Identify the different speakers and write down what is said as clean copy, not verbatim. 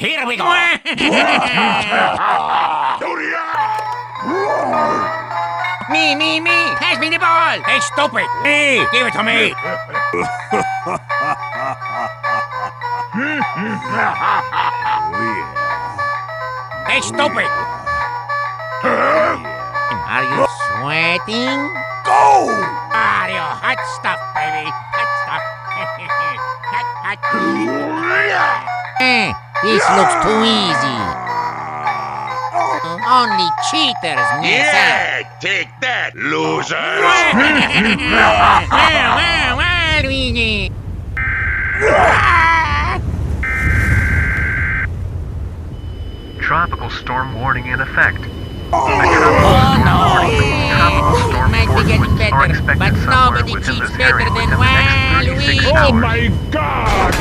Speaker 1: Here we go. Me. Pass me the ball. Hey, stupid. Me. Give it to me. Hey, stupid. Are you sweating? Go! Wario, hot stuff, baby. Hot stuff. hot. This looks too easy. Only cheaters,
Speaker 2: Yeah, take that, loser.
Speaker 1: Waluigi.
Speaker 3: Tropical storm warning in effect.
Speaker 1: Oh no!
Speaker 3: Tropical storm
Speaker 1: Might be getting
Speaker 3: force winds are
Speaker 1: better,
Speaker 3: expected
Speaker 1: but
Speaker 3: somewhere
Speaker 1: nobody
Speaker 3: within
Speaker 1: cheats
Speaker 3: this
Speaker 1: better
Speaker 3: area
Speaker 1: than
Speaker 3: within the next 36
Speaker 1: Waluigi.
Speaker 3: hours.
Speaker 4: Oh my God!